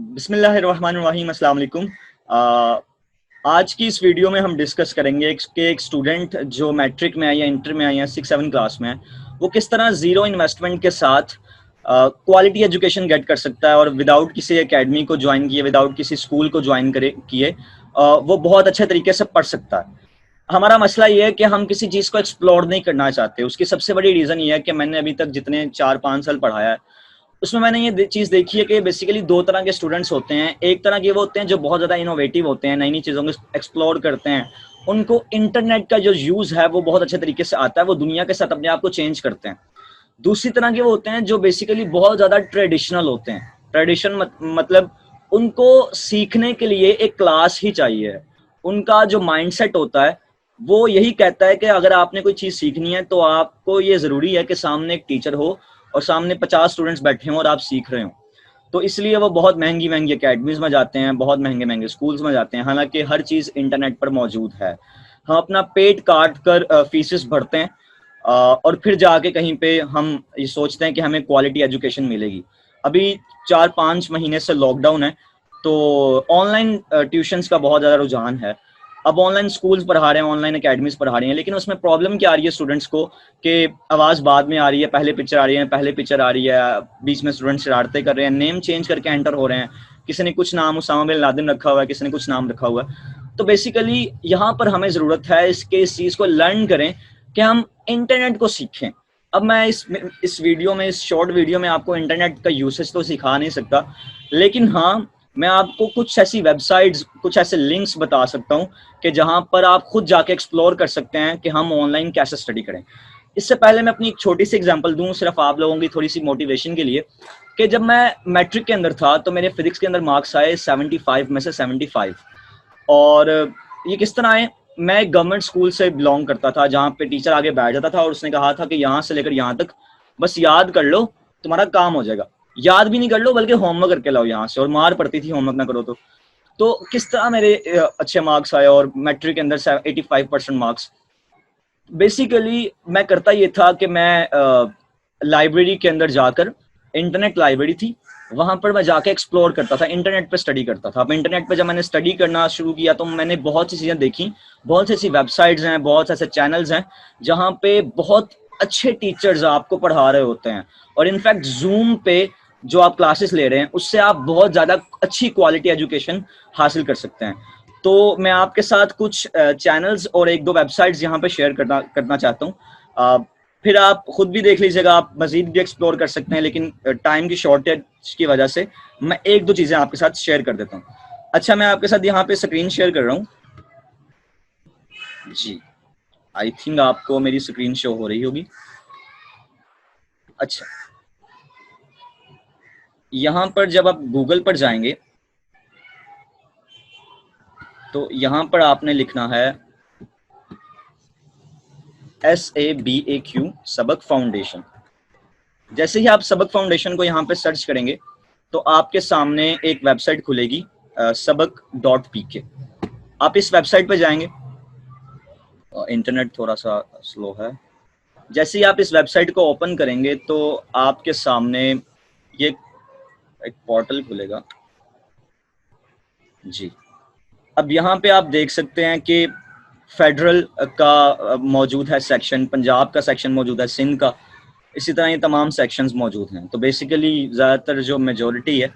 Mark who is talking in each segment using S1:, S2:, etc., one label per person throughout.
S1: बिस्मिल्लाहिर्रहमानिर्रहीम, अस्सलाम वालेकुम। आज की इस वीडियो में हम डिस्कस करेंगे कि एक स्टूडेंट जो मैट्रिक में है या इंटर में है या 6-7 क्लास में है, वो किस तरह ज़ीरो इन्वेस्टमेंट के साथ क्वालिटी एजुकेशन गेट कर सकता है और विदाउट किसी एकेडमी को ज्वाइन किए, विदाउट किसी स्कूल को ज्वाइन करे किए वो बहुत अच्छे तरीके से पढ़ सकता है। हमारा मसला ये है कि हम किसी चीज़ को एक्सप्लोर नहीं करना चाहते। उसकी सबसे बड़ी रीज़न ये है कि मैंने अभी तक जितने 4-5 साल चीज़ है, उसमें मैंने ये चीज़ देखी है कि बेसिकली दो तरह के स्टूडेंट्स होते हैं। एक तरह के वो होते हैं जो बहुत ज़्यादा इनोवेटिव होते हैं, नई नई चीज़ों को एक्सप्लोर करते हैं, उनको इंटरनेट का जो यूज़ है वो बहुत अच्छे तरीके से आता है, वो दुनिया के साथ अपने आप को चेंज करते हैं। दूसरी तरह के वो होते हैं जो बेसिकली बहुत ज़्यादा ट्रेडिशनल होते हैं। मतलब उनको सीखने के लिए एक क्लास ही चाहिए। उनका जो माइंडसेट होता है वो यही कहता है कि अगर आपने कोई चीज़ सीखनी है तो आपको ये ज़रूरी है कि सामने एक टीचर हो और सामने 50 स्टूडेंट्स बैठे हों और आप सीख रहे हो। तो इसलिए वो बहुत महंगी महंगी अकेडमीज में जाते हैं, बहुत महंगे महंगे स्कूल्स में जाते हैं, हालांकि हर चीज़ इंटरनेट पर मौजूद है। हम अपना पेट काट कर फीसेस भरते हैं और फिर जाके कहीं पे हम ये सोचते हैं कि हमें क्वालिटी एजुकेशन मिलेगी। अभी 4-5 महीने से लॉकडाउन है, तो ऑनलाइन ट्यूशन्स का बहुत ज़्यादा रुझान है। अब ऑनलाइन स्कूल्स पढ़ा रहे हैं, ऑनलाइन अकेडमीज पढ़ा रही हैं, लेकिन उसमें प्रॉब्लम क्या आ रही है स्टूडेंट्स को कि आवाज़ बाद में आ रही है, पहले पिक्चर आ रही है, बीच में स्टूडेंट शरारतें कर रहे हैं, नेम चेंज करके एंटर हो रहे हैं। किसी ने कुछ नाम उसामा बिन लादेन रखा हुआ है, किसी ने कुछ नाम रखा हुआ है। तो बेसिकली यहाँ पर हमें ज़रूरत है इस चीज़ को लर्न करें कि हम इंटरनेट को सीखें। अब मैं इस वीडियो में, इस शॉर्ट वीडियो में आपको इंटरनेट का यूसेज तो सिखा नहीं सकता, लेकिन हाँ, मैं आपको कुछ ऐसी वेबसाइट्स, कुछ ऐसे लिंक्स बता सकता हूँ कि जहाँ पर आप खुद जाके एक्सप्लोर कर सकते हैं कि हम ऑनलाइन कैसे स्टडी करें। इससे पहले मैं अपनी एक छोटी सी एग्जांपल दूं, सिर्फ आप लोगों की थोड़ी सी मोटिवेशन के लिए, कि जब मैं मैट्रिक के अंदर था तो मेरे फिजिक्स के अंदर मार्क्स आए 75 में से 75। और ये किस तरह आए? मैं एक गवर्नमेंट स्कूल से बिलोंग करता था जहाँ पे टीचर आगे बैठ जाता था और उसने कहा था कि यहाँ से लेकर यहाँ तक बस याद कर लो, तुम्हारा काम हो जाएगा। याद भी नहीं कर लो बल्कि होमवर्क करके लाओ यहाँ से, और मार पड़ती थी होमवर्क ना करो तो किस तरह मेरे अच्छे मार्क्स आए और मैट्रिक के अंदर 85% मार्क्स। बेसिकली मैं करता ये था कि मैं लाइब्रेरी के अंदर जाकर, इंटरनेट लाइब्रेरी थी, वहां पर मैं जाके एक्सप्लोर करता था, इंटरनेट पे स्टडी करता था। अब इंटरनेट पे जब मैंने स्टडी करना शुरू किया तो मैंने बहुत सी चीज़ें देखी, बहुत सी ऐसी वेबसाइट्स हैं, बहुत से ऐसे चैनल्स हैं जहाँ पे बहुत अच्छे टीचर्स आपको पढ़ा रहे होते हैं, और इनफैक्ट जूम पे जो आप क्लासेस ले रहे हैं उससे आप बहुत ज़्यादा अच्छी क्वालिटी एजुकेशन हासिल कर सकते हैं। तो मैं आपके साथ कुछ चैनल्स और एक दो वेबसाइट्स यहाँ पे शेयर करना चाहता हूँ। फिर आप खुद भी देख लीजिएगा, आप मजीद भी एक्सप्लोर कर सकते हैं, लेकिन टाइम की शॉर्टेज की वजह से मैं एक दो चीज़ें आपके साथ शेयर कर देता हूँ। अच्छा, मैं आपके साथ यहाँ पे स्क्रीन शेयर कर रहा हूँ जी। आई थिंक आपको मेरी स्क्रीन शो हो रही होगी। अच्छा, यहाँ पर जब आप गूगल पर जाएंगे तो यहाँ पर आपने लिखना है SABAQ, सबक फाउंडेशन। जैसे ही आप सबक फाउंडेशन को यहाँ पे सर्च करेंगे तो आपके सामने एक वेबसाइट खुलेगी, sabak.pk। आप इस वेबसाइट पे जाएंगे, इंटरनेट थोड़ा सा स्लो है। जैसे ही आप इस वेबसाइट को ओपन करेंगे तो आपके सामने ये एक पोर्टल खुलेगा जी। अब यहाँ पे आप देख सकते हैं कि फेडरल का मौजूद है सेक्शन, पंजाब का सेक्शन मौजूद है, सिंध का, इसी तरह ये तमाम सेक्शंस मौजूद हैं। तो बेसिकली ज़्यादातर जो मेजॉरिटी है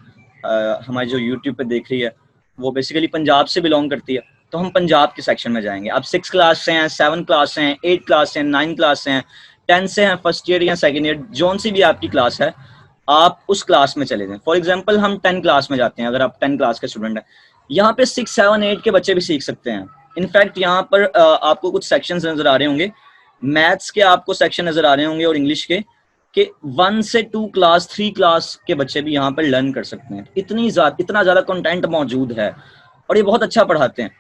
S1: हमारी जो यूट्यूब पे देख रही है वो बेसिकली पंजाब से बिलोंग करती है, तो हम पंजाब के सेक्शन में जाएंगे। आप 6 क्लास से हैं, 7 क्लास से हैं, 8 क्लास से हैं, 9 क्लास से हैं, 10 से हैं, फर्स्ट ईयर या सेकेंड ईयर, जोन सी भी आपकी क्लास है आप उस क्लास में चले जाएं। फॉर एग्जाम्पल हम 10 क्लास में जाते हैं, अगर आप 10 क्लास के स्टूडेंट हैं, यहाँ पे 6, 7, 8 के बच्चे भी सीख सकते हैं। इनफैक्ट यहाँ पर आपको कुछ सेक्शंस नजर आ रहे होंगे, मैथ्स के आपको सेक्शन नजर आ रहे होंगे और इंग्लिश के, कि 1 से 2 क्लास, 3 क्लास के बच्चे भी यहाँ पर लर्न कर सकते हैं। इतना ज़्यादा कंटेंट मौजूद है और ये बहुत अच्छा पढ़ाते हैं।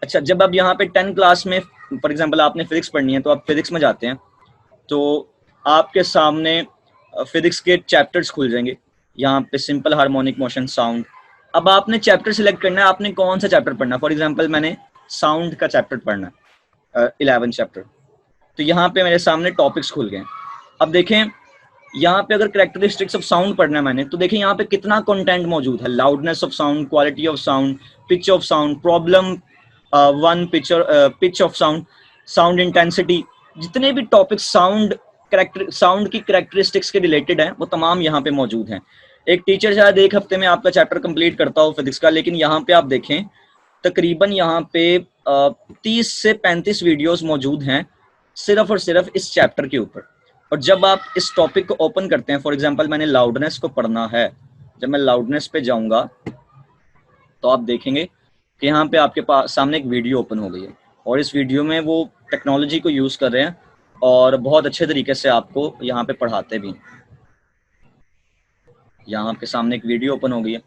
S1: अच्छा, जब आप यहाँ पे 10 क्लास में, फॉर एग्जांपल आपने फिजिक्स पढ़नी है तो आप फिजिक्स में जाते हैं, तो आपके सामने फिजिक्स के चैप्टर्स खुल जाएंगे। यहाँ पे सिंपल हार्मोनिक मोशन, साउंड। अब आपने चैप्टर सिलेक्ट करना है, आपने कौन सा चैप्टर पढ़ना है। फॉर एग्जांपल मैंने साउंड का चैप्टर पढ़ना है, 11 चैप्टर। तो यहाँ पे मेरे सामने टॉपिक्स खुल गए। अब देखें, यहाँ पे अगर कैरेक्टरिस्टिक्स ऑफ साउंड पढ़ना है मैंने, तो देखिए यहाँ पे कितना कंटेंट मौजूद है। Loudness of sound, quality of sound, pitch of sound, problem one, pitch of sound, sound intensity, जितने भी टॉपिक साउंड की कैरेक्टरिस्टिक्स के रिलेटेड हैं वो तमाम यहाँ पे मौजूद हैं। एक टीचर शायद एक हफ्ते में आपका चैप्टर कंप्लीट करता हो फिजिक्स का, लेकिन यहाँ पे आप देखें तकरीबन यहाँ पे 30 से 35 वीडियोस मौजूद हैं सिर्फ और सिर्फ इस चैप्टर के ऊपर। और जब आप इस टॉपिक को ओपन करते हैं, फॉर एग्जांपल मैंने लाउडनेस को पढ़ना है, जब मैं लाउडनेस पे जाऊंगा तो आप देखेंगे कि यहाँ पे आपके पास सामने एक वीडियो ओपन हो गई है, और इस वीडियो में वो टेक्नोलॉजी को यूज कर रहे हैं और बहुत अच्छे तरीके से आपको यहाँ पे पढ़ाते भी। यहाँ आपके सामने एक वीडियो ओपन हो गई है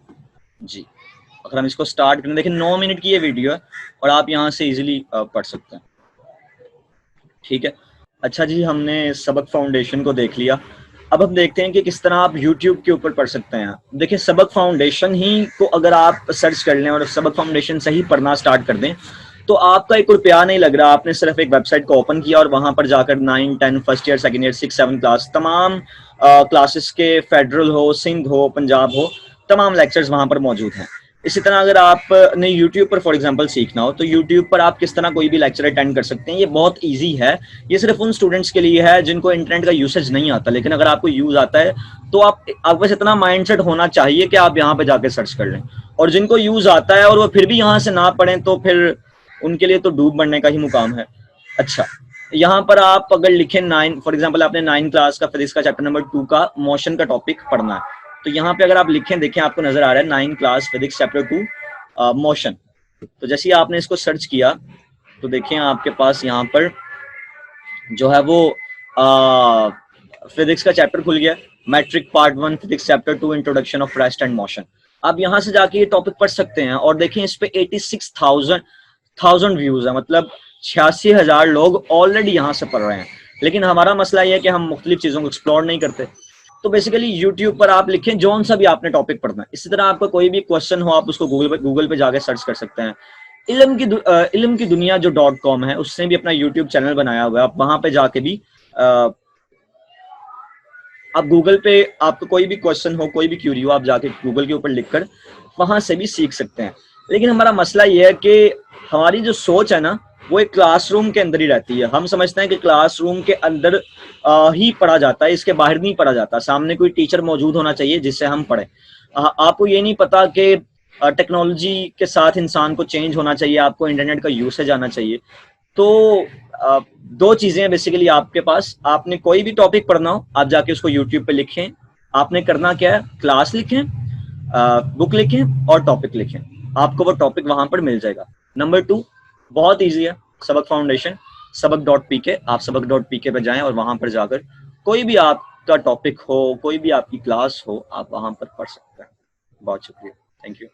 S1: जी। अगर हम इसको स्टार्ट करें, देखिए 9 मिनट की ये वीडियो है और आप यहाँ से इजीली पढ़ सकते हैं। ठीक है, अच्छा जी, हमने सबक फाउंडेशन को देख लिया। अब हम देखते हैं कि किस तरह आप YouTube के ऊपर पढ़ सकते हैं। देखिए सबक फाउंडेशन ही को अगर आप सर्च कर लें और सबक फाउंडेशन से ही पढ़ना स्टार्ट कर दें, तो आपका 1 रुपया नहीं लग रहा। आपने सिर्फ एक वेबसाइट को ओपन किया और वहां पर जाकर 9, 10, first year, second year, 6, 7 class, तमाम क्लासेस के फेडरल हो, सिंध हो, पंजाब हो, तमाम लेक्चर्स वहां पर मौजूद हैं। इसी तरह अगर आपने यूट्यूब पर फॉर एग्जांपल सीखना हो, तो यूट्यूब पर आप किस तरह कोई भी लेक्चर अटेंड कर सकते हैं। ये बहुत इजी है, ये सिर्फ उन स्टूडेंट्स के लिए है जिनको इंटरनेट का यूसेज नहीं आता। लेकिन अगर आपको यूज आता है तो आपके पास इतना माइंडसेट होना चाहिए कि आप यहाँ पे जाके सर्च कर लें। और जिनको यूज आता है और वो फिर भी यहाँ से ना पढ़ें, तो फिर उनके लिए तो डूब मरने का ही मुकाम है। अच्छा, यहाँ पर आप अगर लिखें 9, फॉर एग्जांपल आपने 9 क्लास का फिजिक्स का चैप्टर नंबर 2 का मोशन का टॉपिक पढ़ना है, तो यहाँ पे अगर आप लिखें, देखें आपको नजर आ रहा है 9 क्लास फिजिक्स चैप्टर 2 मोशन। तो जैसे ही आपने इसको सर्च किया तो देखिए आपके पास यहाँ पर जो है वो फिजिक्स का चैप्टर खुल गया, matric part 1 physics chapter 2 introduction of rest and motion. आप यहाँ से जाके ये टॉपिक पढ़ सकते हैं और देखें इस पे 86,000 व्यूज है, मतलब 86,000 लोग ऑलरेडी यहाँ से पढ़ रहे हैं। लेकिन हमारा मसला ये है कि हम मुख्तलिफ चीजों को एक्सप्लोर नहीं करते। तो बेसिकली यूट्यूब पर आप लिखें जौन सा भी आपने टॉपिक पढ़ना है। इसी तरह आपका कोई भी क्वेश्चन हो, आप उसको गूगल पे जाके सर्च कर सकते हैं। इल्म की दुनिया जो .com है, उसने भी अपना यूट्यूब चैनल बनाया हुआ है। आप वहां पे जाके भी आप गूगल पे आपको कोई भी क्वेश्चन हो, कोई भी क्यूरी हो, आप जाके गूगल के ऊपर लिखकर वहां से भी सीख सकते हैं। लेकिन हमारा मसला ये है कि हमारी जो सोच है ना, वो एक क्लासरूम के अंदर ही रहती है। हम समझते हैं कि क्लासरूम के अंदर ही पढ़ा जाता है, इसके बाहर नहीं पढ़ा जाता। सामने कोई टीचर मौजूद होना चाहिए जिससे हम पढ़ें। आपको ये नहीं पता कि टेक्नोलॉजी के साथ इंसान को चेंज होना चाहिए, आपको इंटरनेट का यूसेज आना चाहिए। तो 2 चीजें हैं बेसिकली आपके पास। आपने कोई भी टॉपिक पढ़ना हो, आप जाके उसको यूट्यूब पे लिखें। आपने करना क्या है, क्लास लिखें, बुक लिखें और टॉपिक लिखें, आपको वो टॉपिक वहां पर मिल जाएगा। नंबर 2 बहुत ईजी है, सबक फाउंडेशन, सबक.pk। आप सबक.pk पे जाएं और वहां पर जाकर कोई भी आपका टॉपिक हो, कोई भी आपकी क्लास हो, आप वहां पर पढ़ सकते हैं। बहुत शुक्रिया, थैंक यू।